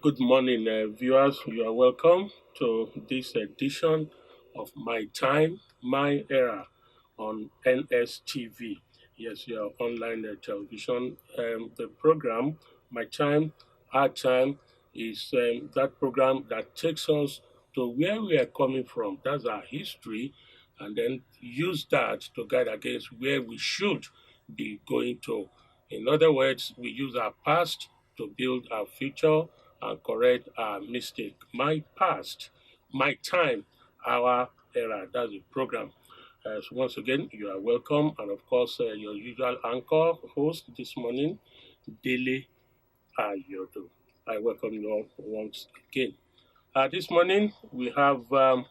Good morning, viewers. You are welcome to this edition of My Time, My Era on NSTV. Yes, your online television. The program, My Time, Our Time, is that program that takes us to where we are coming from. That's our history, and then use that to guide against where we should be going to. In other words, we use our past to build our future and correct our mistake. My past, my time, our era. That's the program. So once again, you are welcome, and of course, your usual anchor host this morning, Dele Ayodo. I welcome you all once again. This morning we have an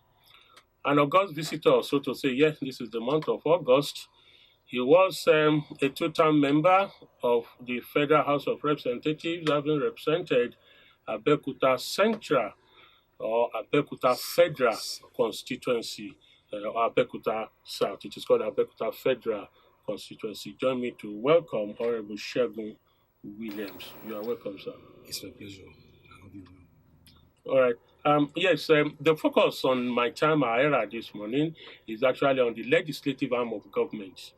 August visitor, so to say. Yes, this is the month of August. He was a two-term member of the Federal House of Representatives, having represented Abeokuta Central or Abeokuta Federal constituency, or Abeokuta South. It is called Abeokuta Federal constituency. Join me to welcome Honorable Shegun Williams. You are welcome, sir. It's my pleasure. I hope you will. All right. Yes, the focus on my time, our era this morning is actually on the legislative arm of government.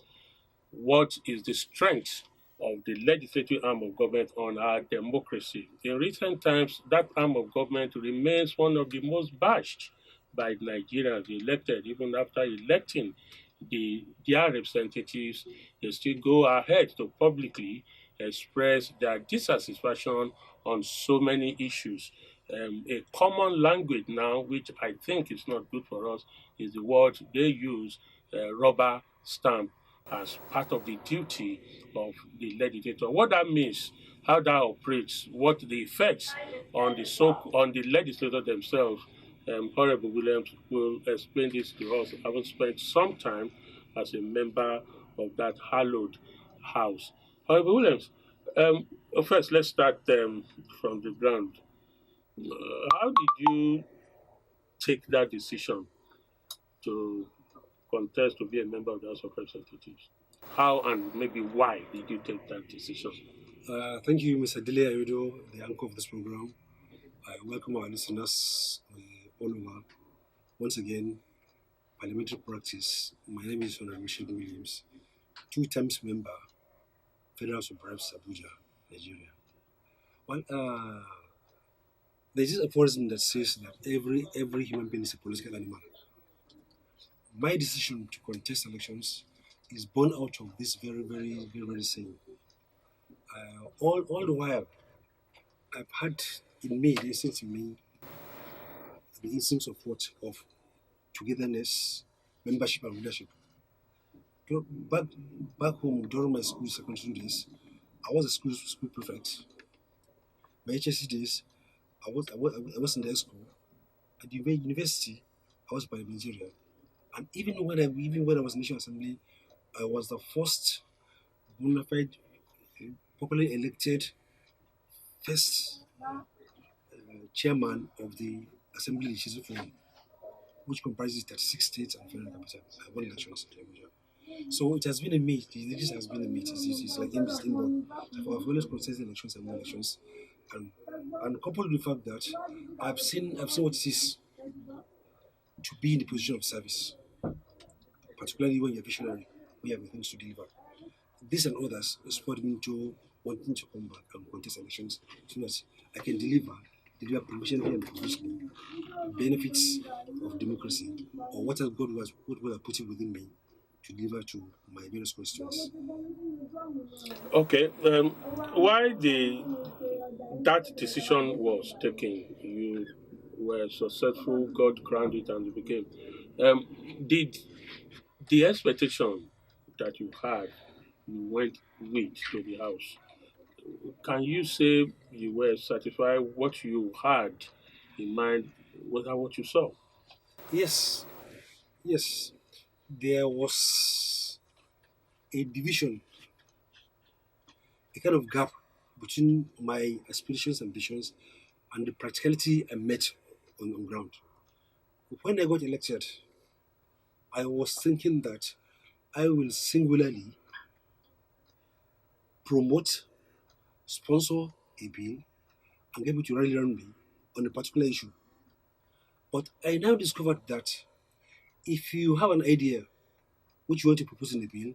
What is the strength of the legislative arm of government on our democracy? In recent times, that arm of government remains one of the most bashed by Nigerians elected. Even after electing their representatives, they still go ahead to publicly express their dissatisfaction on so many issues. A common language now, which I think is not good for us, is the word they use, rubber stamp, as part of the duty of the legislator. What that means, how that operates, what the effects on the legislator themselves, Honorable Williams will explain this to us, having spent some time as a member of that hallowed house. Honorable Williams, first let's start from the ground. How did you take that decision to contest to be a member of the House of Representatives? How and maybe why did you take that decision? Thank you, Mr. Dele Ayudo, the anchor of this program. I welcome our listeners all over. Once again, parliamentary practice. My name is Honorable Shegun Williams, two times member, Federal House of Reps, Abuja, Nigeria. Well, there's this aphorism that says that every human being is a political animal. My decision to contest elections is born out of this very saying. All the while, I've had in me the instincts in me, the instincts of what? Of togetherness, membership and leadership. Back home during my school secondary days, I was a school prefect. My HSC days, I was in the school. At the university, I was parliamentarian. And even when I was in National Assembly, I was the first bona fide, popularly elected first chairman of the Assembly Legislative Forum, which comprises 36 states and federal capitals. I won elections in Abuja. So it has been a meet. This has been a meet. It's like it's inborn. So I've always contested elections and won elections, and coupled with the fact that I've seen what it is to be in the position of service, particularly when you're visionary, when you have things to deliver. This and others spurred me to wanting to come back and contest elections so that I can deliver provisionally and provisionally benefits of democracy or what God has put it within me to deliver to my various constituents. Okay, why the that decision was taken? You were successful, God granted, and you became. Did the expectation that you had, you went with to the house? Can you say you were satisfied what you had in mind, whether what you saw? Yes, yes, there was a division, a kind of gap between my aspirations, ambitions, and the practicality I met on ground. When I got elected, I was thinking that I will singularly promote, sponsor a bill and get people to rally around me on a particular issue. But I now discovered that if you have an idea which you want to propose in the bill,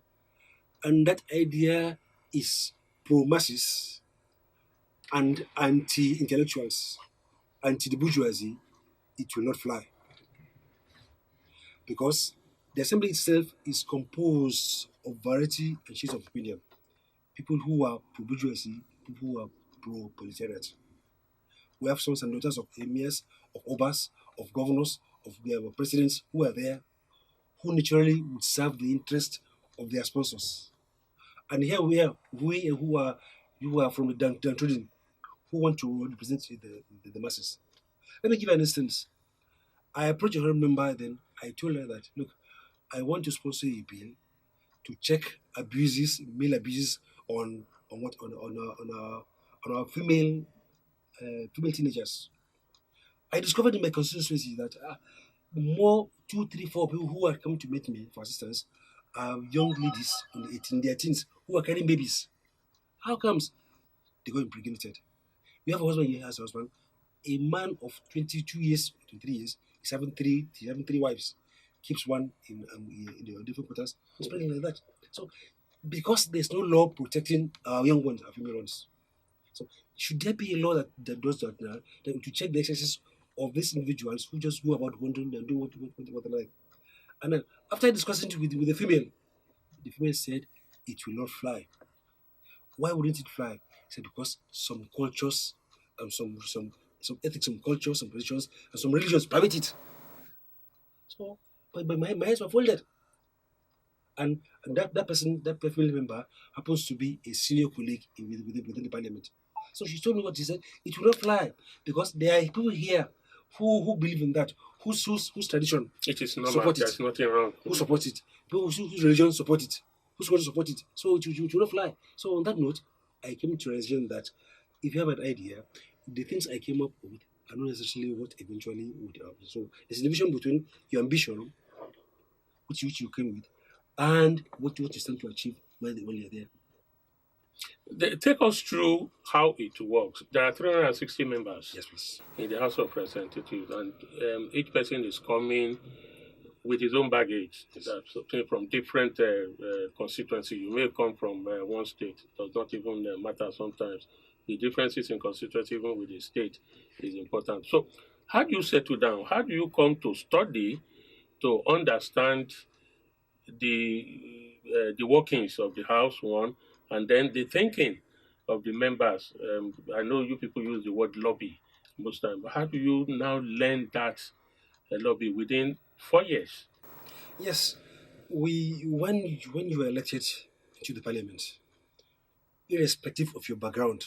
and that idea is pro masses and anti intellectuals, anti the bourgeoisie, it will not fly because the assembly itself is composed of variety and shades of opinion. People who are pro bourgeoisie, people who are pro proletariat. We have sons and daughters of emirs, of obas, of governors, of presidents who are there, who naturally would serve the interest of their sponsors. And here we who are from the downtrodden, who want to represent the masses. Let me give you an instance. I approached a her member, then I told her that, look, I want to sponsor a bill to check abuses, male abuses on what on our female teenagers. I discovered in my constituency that more two, three, four people who are coming to meet me for assistance are young ladies in their teens who are carrying babies. How comes they got impregnated? You have a husband, he has a husband. A man of 22 years, 23 years, he's having three wives, keeps one in the different quarters, he's pregnant like that. So, because there's no law protecting our young ones, our female ones, so should there be a law that does that now, that to check the excesses of these individuals who just go about wandering and do what they like? And then after discussing it with the female said it will not fly. Why wouldn't it fly? He said because some cultures, some ethics, some cultures, some positions, and some religions permit it. So, but my eyes were folded. And that person, that family member, happens to be a senior colleague within the parliament. So she told me what she said. It will not fly because there are people here who believe in that, whose tradition It is normal. support it, There's nothing wrong. who support it, people whose religion support it, who's going to support it. So it will not fly. So on that note, I came to realization that if you have an idea, the things I came up with are not necessarily what eventually would happen. So there's a division between your ambition, which you came with, and what you stand to achieve when you're there. Take us through how it works. There are 360 members Yes, please. in the House of Representatives, and each person is coming with his own baggage. That's something from different constituency. You may come from one state. It does not even matter sometimes. The differences in constituency, even with the state, is important. So, how do you settle down? How do you come to study to understand the workings of the House, one, and then the thinking of the members? I know you people use the word lobby most times, but how do you now learn that lobby within 4 years? Yes, when you are elected to the parliament, irrespective of your background,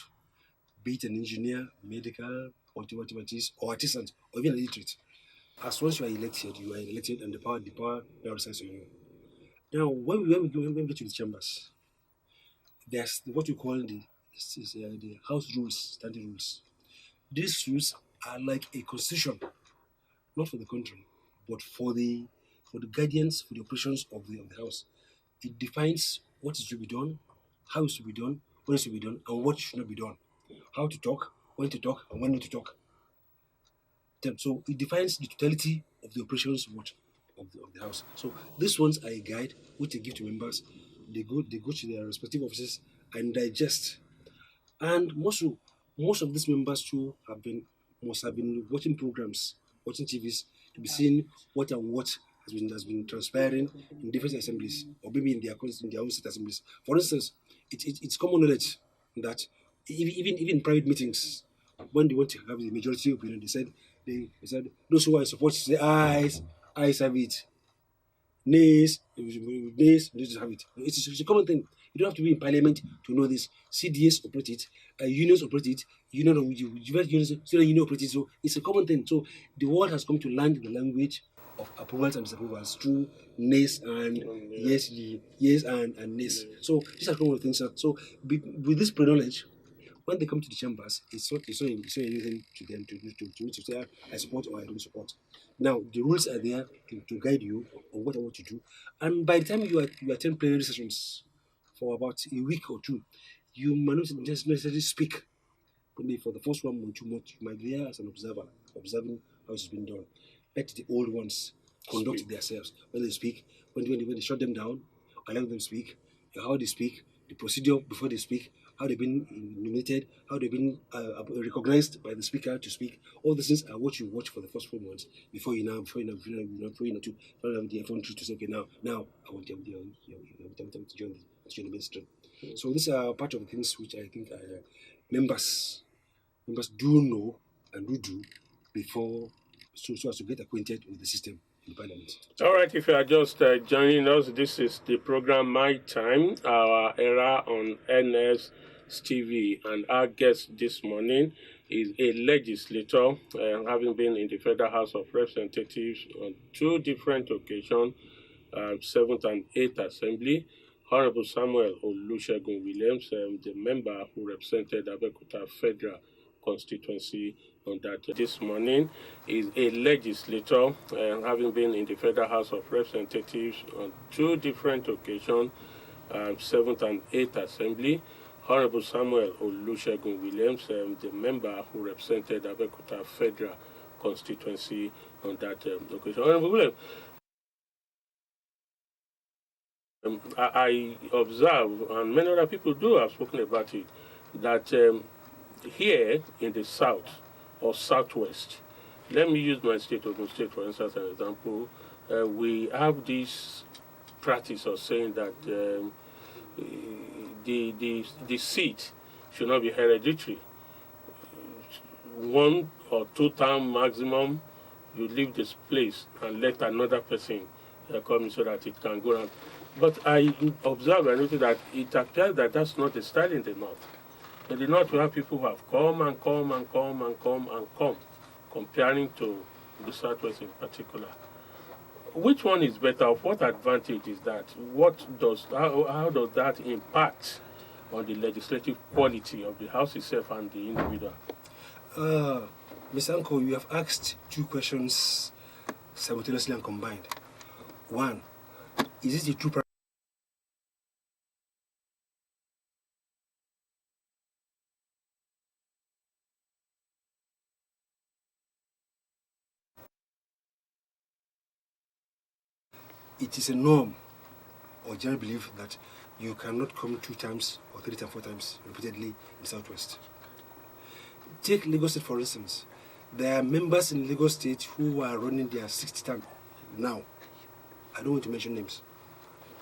be it an engineer, medical, or mathematics, or artisan, or even illiterate, as once you are elected, and the power now resides on you. Now, when we get to the chambers, there's what we call the house rules, standing rules. These rules are like a constitution, not for the country, but for the guardians, for the operations of the house. It defines what is to be done, how it's to be done, when it's to be done, and what should not be done. How to talk, and when not to talk. So it defines the totality of the operations of the house. So these ones are a guide which they give to members. They go to their respective offices and digest. And most of these members too must have been watching programs, watching TVs to be seeing what has been transpiring in different assemblies or maybe in their own state assemblies. For instance, it's common knowledge that even in private meetings, when they want to have the majority opinion, they said those who are in support say ayes have it. Nays, just have it. It's a common thing. You don't have to be in parliament to know this. CDS operate it, unions operate it, different unions, student union operate it. So it's a common thing. So the world has come to learn the language of approvals and disapprovals through nays and yes and nays. So these are common things. So with this pre-knowledge, when they come to the chambers, it's not anything to them to say I support or I don't support. Now the rules are there to guide you on what I want to do, and by the time you attend plenary sessions for about a week or two, you might not just necessarily speak, Maybe for the first 1 month, 2 months, you might be there as an observer, observing how it's been done. Let the old ones conduct Speak. themselves. When they speak, when they shut them down, allow them speak, how they speak, the procedure before they speak, how they've been nominated, how they've been recognized by the speaker to speak. All these things are what you watch for the first 4 months before you now, have the phone to say, okay, now I want them to join the mainstream. So these are part of the things which I think members do know and do before, so as to get acquainted with the system in Parliament. All right, if you are just joining us, this is the program My Time, our era on NS TV, and our guest this morning is a legislator, having been in the Federal House of Representatives on 2 different occasions, 7th and 8th Assembly. Honorable Samuel Olusegun Williams, the member who represented Abeokuta Federal constituency on that this morning, is a legislator, having been in the Federal House of Representatives on 2 different occasions, 7th and 8th Assembly. Honorable Samuel Olusegun Williams, the member who represented Abeokuta Federal constituency on that occasion. Honorable Williams, I observe, and many other people do have spoken about it, that here in the south or southwest, let me use my state, Ogun State, for instance, as an example, we have this practice of saying that the seat should not be hereditary. 1 or 2 term maximum, you leave this place and let another person come in so that it can go around. But I observe and notice that it appears that that's not the style in the north. In the north, we have people who have come and come and come and come and come, comparing to the southwest in particular. Which one is better? What advantage is that? How does that impact on the legislative quality of the house itself and the individual? Mr. Uncle, you have asked 2 questions simultaneously and combined. One, is this a true it is a norm or general belief that you cannot come 2 times or 3 times, 4 times repeatedly in the southwest. Take Lagos State, for instance. There are members in Lagos State who are running their 6th term now. I don't want to mention names.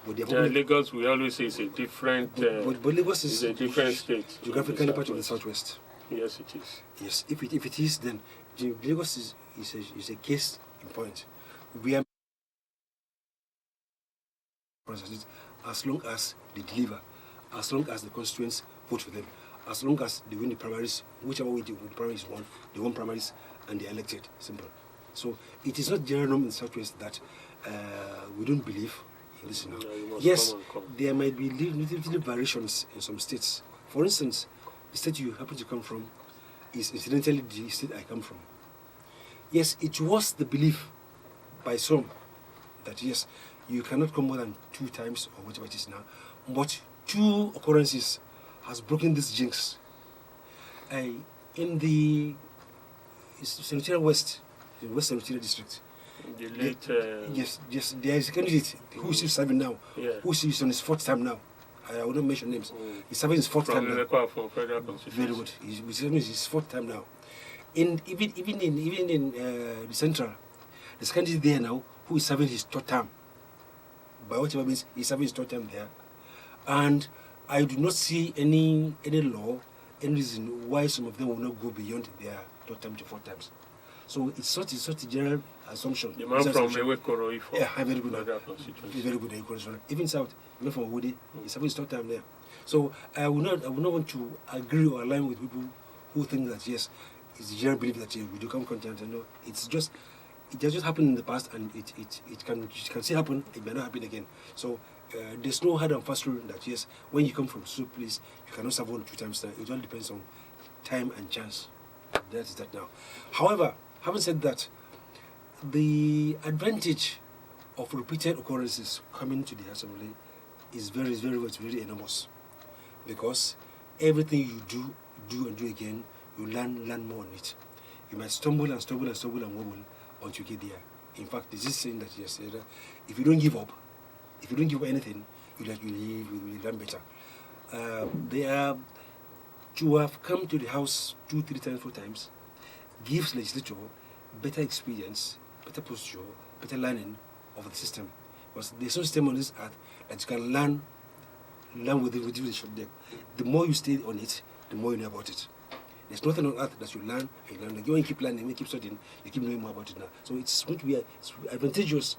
But Lagos, we always say, is a different. But Lagos is a different state. Geographically part of the southwest. Yes, it is. Yes, if it is, then Lagos is a case in point. We are as long as they deliver, as long as the constituents vote for them, as long as they win the primaries, whichever way the primaries won, they won primaries and they are elected. Simple. So it is not general norm in the southwest that we don't believe in this now. Yes, there might be little variations in some states. For instance, the state you happen to come from is incidentally the state I come from. Yes, it was the belief by some that yes, you cannot come more than 2 times or whatever it is now, but 2 occurrences has broken this jinx. In the Senatorial West, the West Senatorial District, the late, yes, there is a candidate who is still serving now, who is on his 4th time now. I will not mention names. He's serving his 4th time now. From Federal Constitution. Very good. He's serving his 4th time now. Even in the central, there's a candidate there now who is serving his 3rd term. By whatever means, he's serving his 3rd term there. And I do not see any law, any reason why some of them will not go beyond their 3rd term to 4 times. So it's such a general assumption. The man from Ewekoro Ifo. Yeah, very good. Very good. Even South, even from Woody, he's having his 3rd time there. So I would not want to agree or align with people who think that yes, it's a general belief that we do come content. No, it has just happened in the past, and it can still happen. It may not happen again. So there's no hard and fast rule that yes, when you come from soup place, you cannot serve 1 or 2 times. It all depends on time and chance. That is that now. However, having said that, the advantage of repeated occurrences coming to the assembly is very enormous, because everything you do again, you learn more on it. You might stumble and stumble and stumble and wobble until you get there. In fact, this is saying that yes, if you don't give up, if you don't give up anything, you learn better. They are to have come to the house 2, 3 times, 4 times gives legislature better experience, better posture, better learning of the system. Because there's no system on this earth that you can learn with the short deck. The more you stay on it, the more you know about it. There's nothing on earth that you learn and you learn. Like you want to keep learning, you keep studying, you keep knowing more about it now. So it's going to be it's advantageous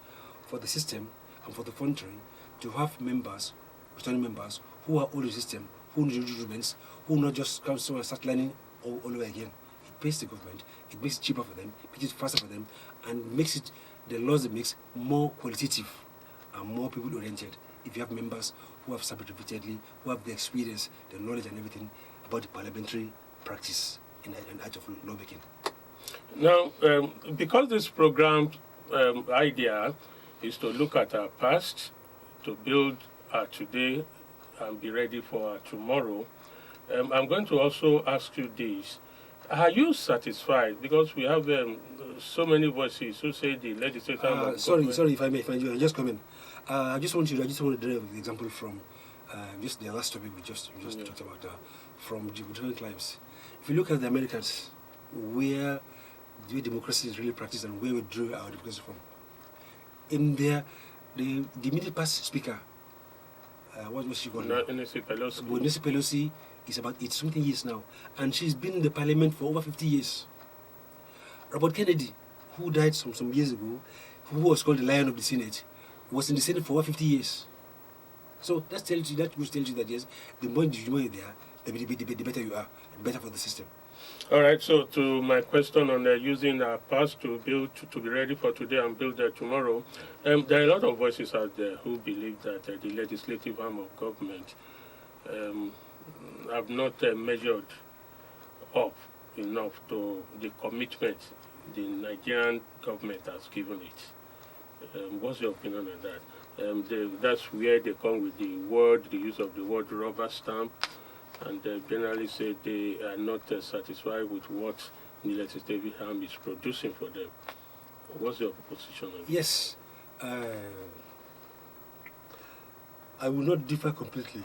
for the system and for the country to have members, returning members, who are old in the system, who know the rudiments, who not just come and start learning all over again. It pays the government, it makes it cheaper for them, makes it faster for them, and makes it the laws it makes more qualitative and more people oriented. If you have members who have served repeatedly, who have the experience, the knowledge and everything about the parliamentary practice in an art of lawmaking. Now, because this program idea is to look at our past, to build our today, and be ready for our tomorrow, I'm going to also ask you this. Are you satisfied? Because we have so many voices who say the legislature... Sorry, if I may find you, I just come in. I just want to derive the example from just the last topic we just talked about, from the claims. If you look at the Americans, where the democracy is really practiced and where we drew our democracy from, in there, the immediate past speaker, what was she called? Nancy Pelosi. Nancy Pelosi is about 80-something years now, and she's been in the parliament for over 50 years. Robert Kennedy, who died some years ago, who was called the Lion of the Senate, was in the Senate for over 50 years. So that tells you that yes, the more you're there, the better you are, and better for the system. All right, so to my question on using our past to build, to be ready for today and build tomorrow, there are a lot of voices out there who believe that the legislative arm of government have not measured up enough to the commitment the Nigerian government has given it. What's your opinion on that? That's where they come with the use of the word rubber stamp, and they generally say they are not satisfied with what the legislative arm is producing for them. What's your position on that? Yes, I will not differ completely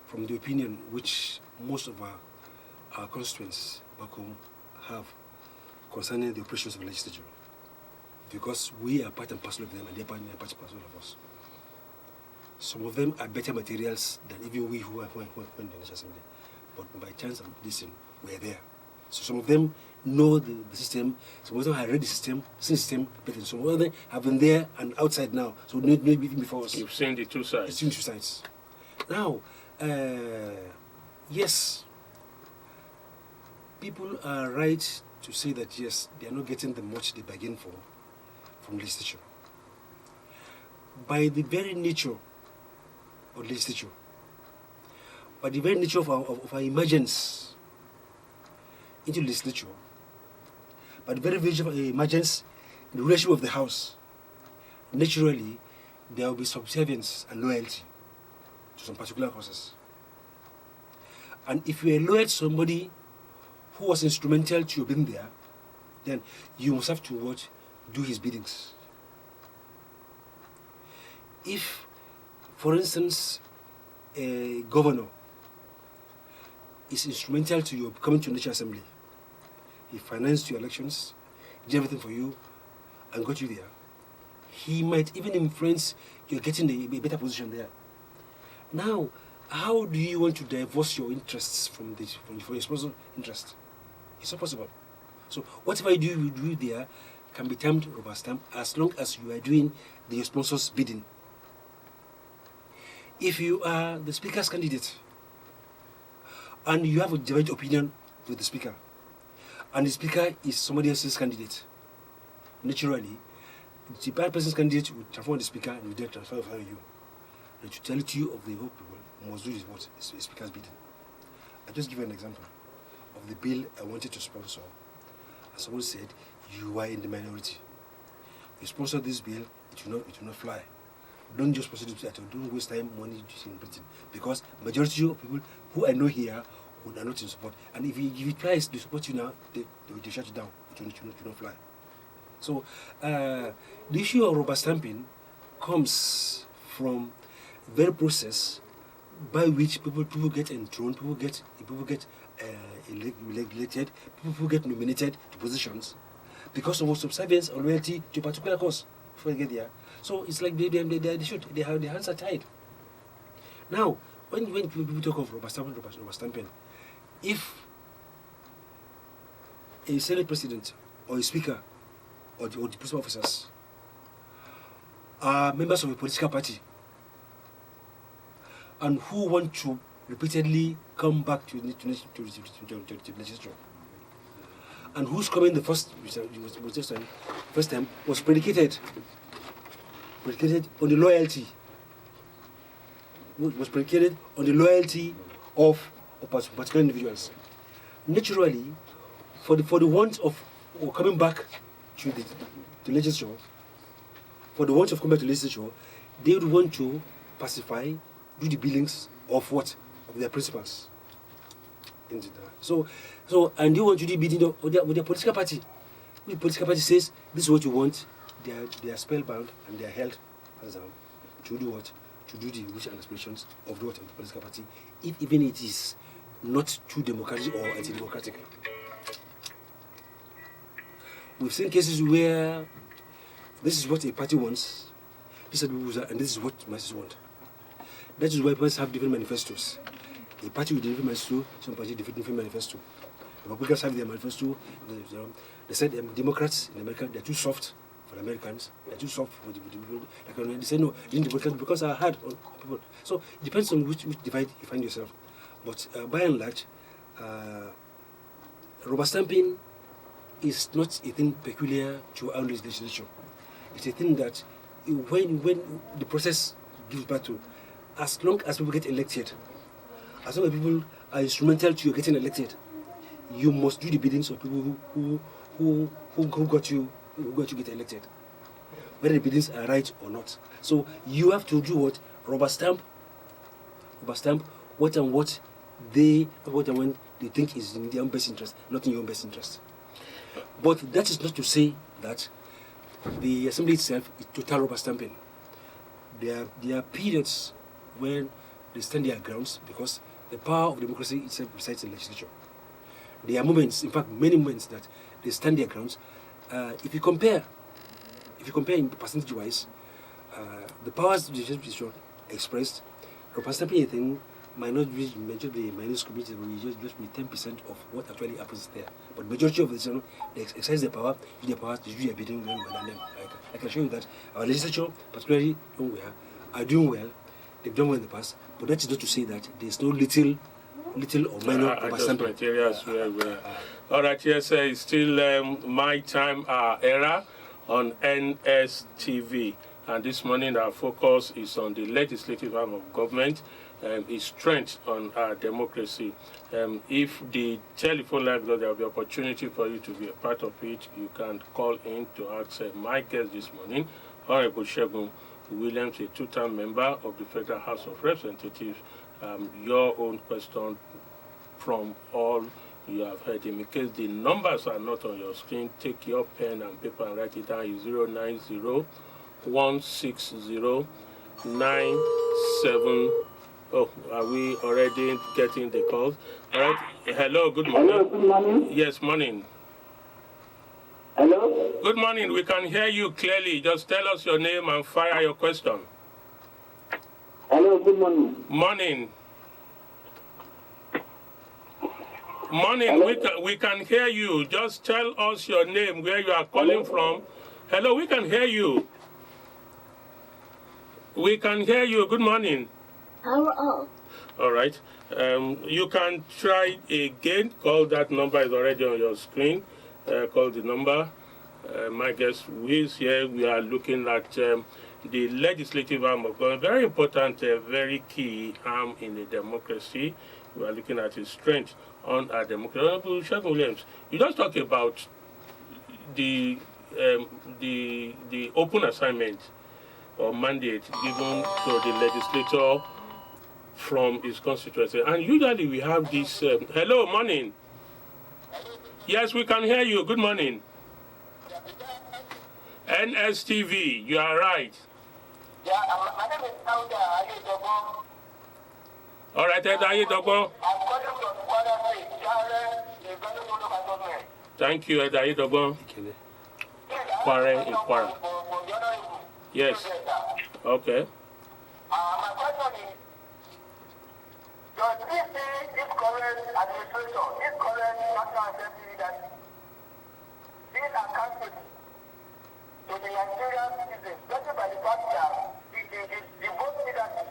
from the opinion which most of our constituents back home have concerning the operations of the legislature, because we are part and parcel of them and they are part and parcel of us. Some of them are better materials than even we who are in the National Assembly. But by chance and listen, we are there. So some of them know the system, some of them have read the system, but some of them have been there and outside now. So not even before us. You've seen the two sides. I've seen two sides. Now, yes, people are right to say that yes, they are not getting the much they bargain for from legislature. By the very nature of legislature, by the very nature of our emergence into legislature, by the very nature of our emergence in the relationship of the House, naturally there will be subservience and loyalty to some particular causes. And if you are loyal to somebody who was instrumental to your being there, then you must have to do his biddings. If, for instance, a governor is instrumental to your coming to the National Assembly, he financed your elections, did everything for you, and got you there, he might even influence your getting a better position there. Now, how do you want to divorce your interests from your sponsor interest? It's not possible. So whatever you do there can be termed rubber stamp as long as you are doing the sponsor's bidding. If you are the speaker's candidate and you have a divergent opinion with the speaker, and the speaker is somebody else's candidate, naturally, the bad person's candidate will transform the speaker and will then transfer you. The totality of the whole people must do what the speaker's bidding. I'll just give you an example of the bill I wanted to sponsor. And someone said, you are in the minority. You sponsor this bill, it will not fly. Don't just sponsor it at all. Don't waste time, money in Britain. Because majority of people who I know here who are not in support. And if he tries to support you now, they shut you down. It will not fly. So the issue of rubber stamping comes from the very process by which people get enthroned, people get elected, people get nominated to positions because of subservience or loyalty to a particular cause before they get there. So it's like they have their hands are tied. Now, when people talk of rubber stamping, if a Senate president or a speaker or the police officers are members of a political party and who want to repeatedly come back to the legislature, and who's coming the first time was predicated on the loyalty. Was predicated on the loyalty of particular individuals. Naturally, for the want of coming back to the legislature, for the want of coming back to the legislature, they would want to pacify, do the billings of what? Of their principals. So and they want to do bidding with their political party. The political party says this is what you want, they are spellbound and they are held as down to do what? To do the wish and aspirations of the political party, if even it is not too democratic or anti-democratic. We've seen cases where this is what a party wants, and this is what masses want. That is why parties have different manifestos. A party with a different manifesto, some party with different manifesto. The Republicans have their manifesto. They said Democrats in America, they're too soft for the Americans, they're too soft for the people. They say no, the Democrats because are hard on people. So it depends on which divide you find yourself. But by and large, rubber stamping is not a thing peculiar to our legislation. It's a thing that when the process gives birth to, as long as people get elected, as long as people are instrumental to you getting elected, you must do the biddings of people who got you get elected, whether the biddings are right or not. So you have to do what? Rubber stamp what and when they think is in their own best interest, not in your own best interest. But that is not to say that the assembly itself is total rubber stamping. There are periods when they stand their grounds because the power of democracy itself resides in the legislature. There are moments, in fact, many moments that they stand their grounds. If you compare in percentage-wise, the powers the legislature expressed, rubber stamping a thing might not be minuscule, but just be 10% of what actually happens there. But majority of the legislature, they exercise their power, use their powers to do their bidding well than them. I can show you that our legislature, particularly are doing well. They've done well in the past, but that is not to say that there's no little or minor adjustment areas where. All right, yes, it's still My Time, Our Era on NSTV. And this morning our focus is on the legislative arm of government, its strength on our democracy. If the telephone line, because there will be opportunity for you to be a part of it, you can call in to ask my guest this morning, Honorable Segun Williams, a two-term member of the Federal House of Representatives. Your own question from all you have heard. In case the numbers are not on your screen, take your pen and paper and write it down. It's 090-160-97. Oh, are we already getting the calls? All right. Hello, good morning. Hello, good morning. Yes, morning. Hello? Good morning. We can hear you clearly. Just tell us your name and fire your question. Hello, good morning. Morning. Morning. Hello? We can hear you. Just tell us your name, where you are calling from. Hello, we can hear you. We can hear you. Good morning. Power off. All right. You can try again. Call that number is already on your screen. Call the number. My guest who is here, we are looking at the legislative arm of government. Very important, very key arm in a democracy. We are looking at its strength on our democracy. Honorable Segun Williams, you just talk about the open assignment or mandate given to the legislature from his constituency. And usually we have this. Hello, morning. Yes, we can hear you. Good morning. NSTV, you are right. Yeah, my name is Sauda Ayedogo. All right, Edaye Dogbo. I'm calling from Kwara State, Jare, the Gano local government. Thank you, Edaye Dogbo. Ikele. Kwara in Kwara. For the honorable. Yes. Okay. My question is, does this see this current administration, this current National Assembly that being accountable to the Nigerian citizens, judging by the fact that the vote leadership,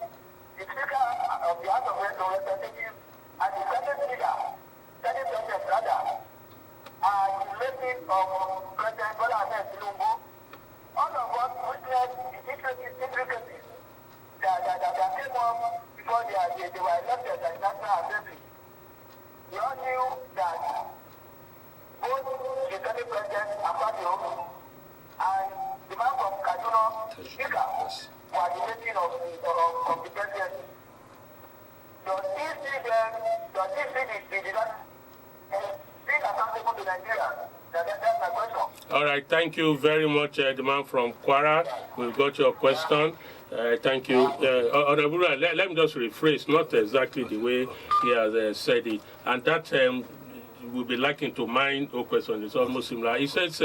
the Speaker of the House of Representatives and the Senate President rather, are the making of President Bola Ahmed Tinubu. All of us witnessed the intricacies that came up before they were elected as National Assembly. We all knew that both the Senate President Akpabio and the man from Kaduna, Speaker, were the making of the presidency. Does this see them, does this see the being accountable to Nigeria? That's my question. All right, thank you very much, the man from Kwara. We've got your question. Thank you. Honorable, let me just rephrase, not exactly the way he has said it. And that will be likened to mine or question. It's almost similar. He says,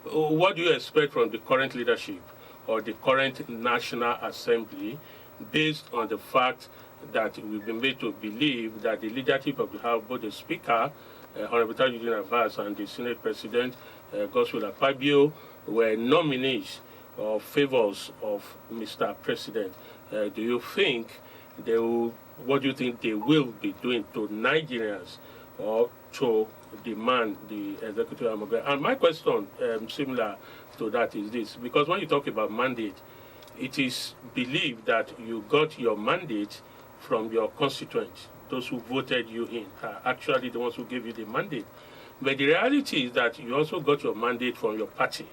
what do you expect from the current leadership or the current National Assembly based on the fact that we've been made to believe that the leadership of the House, both the Speaker, Honorable Tajudeen Abbas, and the Senate President, Godswill Akpabio, were nominees or favors of Mr. President. Do you think they will, what do you think they will be doing to Nigerians or to demand the executive amalgam? And my question, similar to that, is this: because when you talk about mandate, it is believed that you got your mandate from your constituents. Those who voted you in are actually the ones who gave you the mandate. But the reality is that you also got your mandate from your party.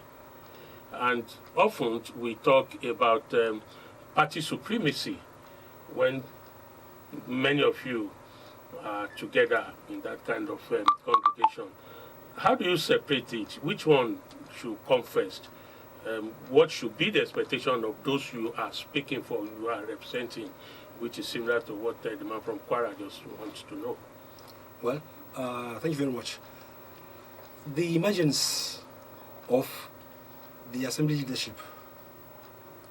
And often we talk about party supremacy when many of you are together in that kind of congregation. How do you separate it? Which one should come first? What should be the expectation of those you are speaking for, you are representing, which is similar to what the man from Kwara just wants to know? Well, thank you very much. The emergence of the Assembly leadership,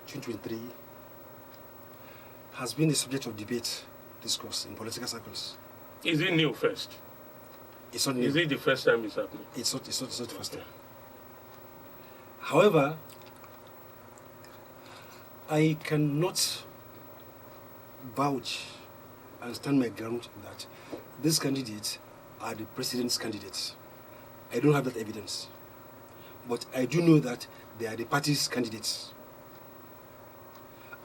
2023, has been a subject of debate, discourse in political circles. Is it new first? It's not new. Is it the first time it's happening? It's not the first time. However, I cannot vouch and stand my ground that these candidates are the president's candidates. I don't have that evidence. But I do know that they are the party's candidates.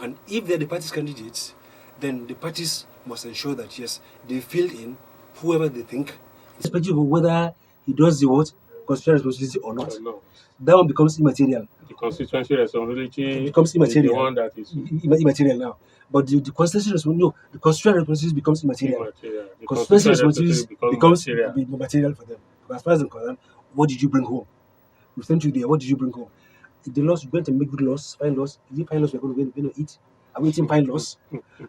And if they're the party's candidates, then the parties must ensure that, yes, they fill in whoever they think, irrespective of whether he does the what, constitutional responsibility or not. No. That one becomes immaterial. The constituency responsibility It becomes immaterial. is the one that is Immaterial now. But the constitutional responsibility, no, the constitutional responsibility becomes immaterial. immaterial. The Constitutional constituency responsibility becomes material. material for them. But as far as I'm concerned, what did you bring home? We sent you there. What did you bring home? If the laws, we're going to make good laws, fine laws. Is it fine laws we're going to eat? Are we eating fine laws?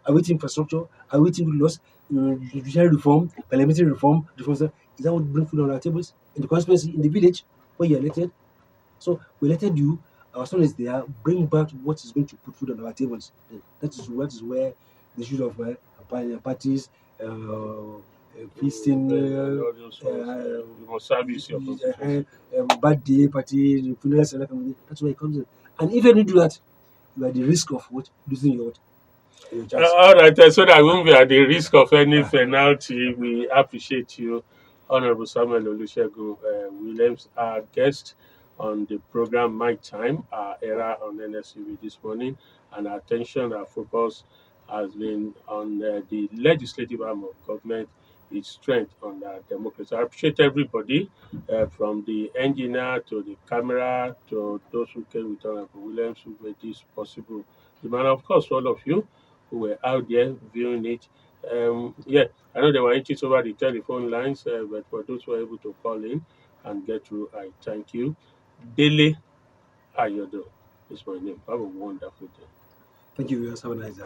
Are we eating infrastructure? Are we eating good laws? Judiciary reform, parliamentary reform, reforms. Is that what bring food on our tables? In the constituency, in the village where you're elected? So we elected you. Our son is there. Bring back what is going to put food on our tables. That is where the issue of parties, feasting, you must service your constituency. birthday party, funeral ceremony. That's where it comes in. And if you don't do that, you are at the risk of what losing your chance. All right, so that we won't be at the risk of any penalty. We appreciate you, Honorable Samuel Olusegun Williams, our guest on the program My Time, our era on NSCV this morning. And our attention, our focus has been on the legislative arm of government, its strength on our democracy. I appreciate everybody, from the engineer to the camera to those who came with Honorable Williams who made this possible. And of course, all of you who were out there viewing it. Yeah, I know there were inches over the telephone lines, but for those who were able to call in and get through, I thank you. Dele Ayodo is my name. Have a wonderful day. Thank you, viewers. Have a nice day.